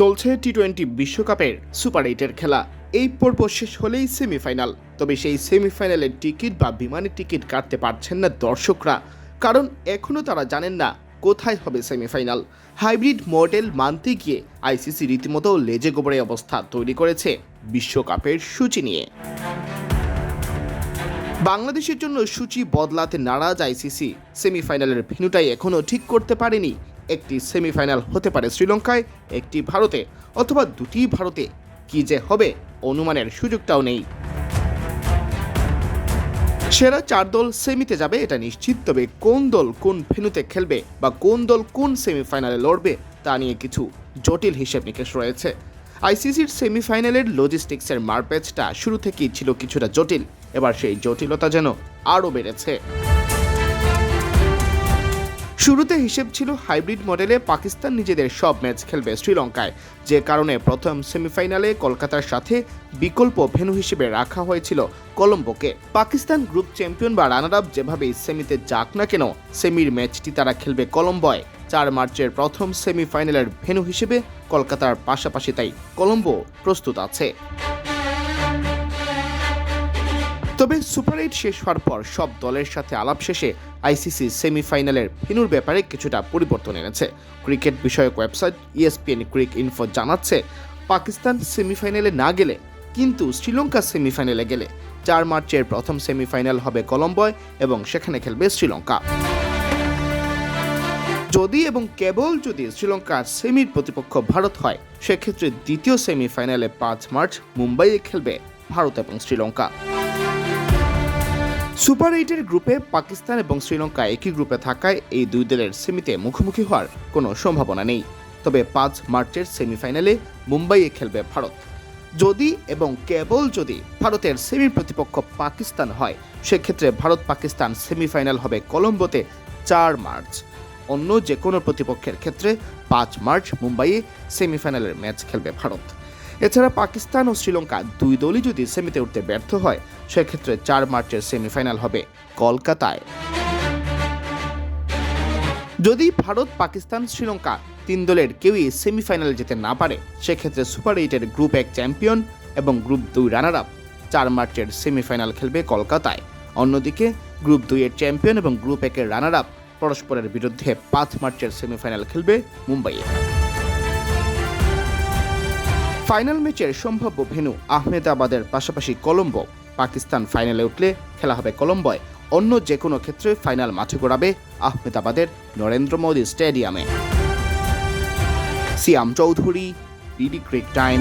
চলছে টি-20 বিশ্বকাপের সুপার 8-এর খেলা। এই পর্ব শেষ হলেই সেমিফাইনাল। তবে সেই সেমিফাইনালের টিকিট বা বিমানের টিকিট কাটতে পারছেন না দর্শকরা, কারণ এখনও তারা জানেন না কোথায় হবে সেমিফাইনাল। হাইব্রিড মডেল মানতে গিয়ে আইসিসি রীতিমতো লেজে গোবরে অবস্থা তৈরি করেছে বিশ্বকাপের সূচি নিয়ে। বাংলাদেশের জন্য সূচি বদলাতে নারাজ আইসিসি। সেমিফাইনালের ভেন্যুটাই এখনও ঠিক করতে পারেনি। একটি সেমিফাইনাল হতে পারে শ্রীলঙ্কায়, একটি ভারতে, অথবা দুটি ভারতে। কি যে হবে অনুমানের সুযোগটাও নেই। সেরা 4 দল সেমিতে যাবে এটা নিশ্চিত, তবে কোন দল কোন ভেন্যুতে খেলবে বা কোন দল কোন সেমিফাইনালে লড়বে তা নিয়ে কিছু জটিল হিসেব নিকেশ রয়েছে। আইসিসির সেমিফাইনালের লজিস্টিক্সের মারপ্যাচটা শুরু থেকেই ছিল কিছুটা জটিল। এবার সেই জটিলতা যেন আরও বেড়েছে। শুরুতে হিসেব ছিল হাইব্রিড মডেলে পাকিস্তান নিজেদের সব ম্যাচ খেলবে শ্রীলঙ্কায়, যে কারণে প্রথম সেমিফাইনালে কলকাতার সাথে বিকল্প ভেন্যু হিসেবে রাখা হয়েছিল কলম্বোকে। পাকিস্তান গ্রুপ চ্যাম্পিয়ন বা রানার আপ যেভাবেই সেমিতে যাক না কেন, সেমির ম্যাচটি তারা খেলবে কলম্বোয়। 4 মার্চের প্রথম সেমিফাইনালের ভেন্যু হিসেবে কলকাতার পাশাপাশি তাই কলম্বো প্রস্তুত আছে। তবে সুপার 8 শেষ হওয়ার পর সব দলের সাথে আলাপ শেষে আইসিসি সেমিফাইনালের ভেন্যুর ব্যাপারে কিছুটা পরিবর্তন এনেছে। ক্রিকেট বিষয়ক ওয়েবসাইট ESPN ক্রিক ইনফো জানাচ্ছে, পাকিস্তান সেমিফাইনালে না গেলে কিন্তু শ্রীলঙ্কা সেমিফাইনালে গেলে 4 মার্চের প্রথম সেমিফাইনাল হবে কলম্বোয় এবং সেখানে খেলবে শ্রীলঙ্কা। যদি এবং কেবল যদি শ্রীলঙ্কার সেমির প্রতিপক্ষ ভারত হয়, সেক্ষেত্রে দ্বিতীয় সেমিফাইনালে 5 মার্চ মুম্বাইয়ে খেলবে ভারত এবং শ্রীলঙ্কা। সুপার 8-এর গ্রুপে পাকিস্তান এবং শ্রীলঙ্কা একই গ্রুপে থাকায় এই দুই দলের সেমিতে মুখোমুখি হওয়ার কোনো সম্ভাবনা নেই। তবে 5 মার্চের সেমিফাইনালে মুম্বাইয়ে খেলবে ভারত। যদি এবং কেবল যদি ভারতের সেমির প্রতিপক্ষ পাকিস্তান হয়, সেক্ষেত্রে ভারত পাকিস্তান সেমিফাইনাল হবে কলম্বোতে 4 মার্চ। অন্য যে কোনো প্রতিপক্ষের ক্ষেত্রে 5 মার্চ মুম্বাইয়ে সেমিফাইনালের ম্যাচ খেলবে ভারত। এছাড়া পাকিস্তান ও শ্রীলঙ্কা দুই দলই যদি সেমিতে উঠতে ব্যর্থ হয়, সেক্ষেত্রে 4 মার্চের সেমিফাইনাল হবে কলকাতায়। যদি ভারত, পাকিস্তান, শ্রীলঙ্কা 3 দলের কেউই সেমিফাইনালে যেতে না পারে, সেক্ষেত্রে সুপার 8-এর গ্রুপ 1 চ্যাম্পিয়ন এবং গ্রুপ 2 রানার আপ 4 মার্চের সেমিফাইনাল খেলবে কলকাতায়। অন্যদিকে গ্রুপ 2-এর চ্যাম্পিয়ন এবং গ্রুপ 1-এর রানার আপ পরস্পরের বিরুদ্ধে 5 মার্চের সেমিফাইনাল খেলবে মুম্বাইয়ে। ফাইনাল ম্যাচের সম্ভাব্য ভেন্যু আহমেদাবাদের পাশাপাশি কলম্বো। পাকিস্তান ফাইনালে উঠলে খেলা হবে কলম্বোয়। অন্য যে কোনো ক্ষেত্রে ফাইনাল মাঠে গড়াবে আহমেদাবাদের নরেন্দ্র মোদী স্টেডিয়ামে। সিয়াম চৌধুরী, বিডি ক্রিক টাইম।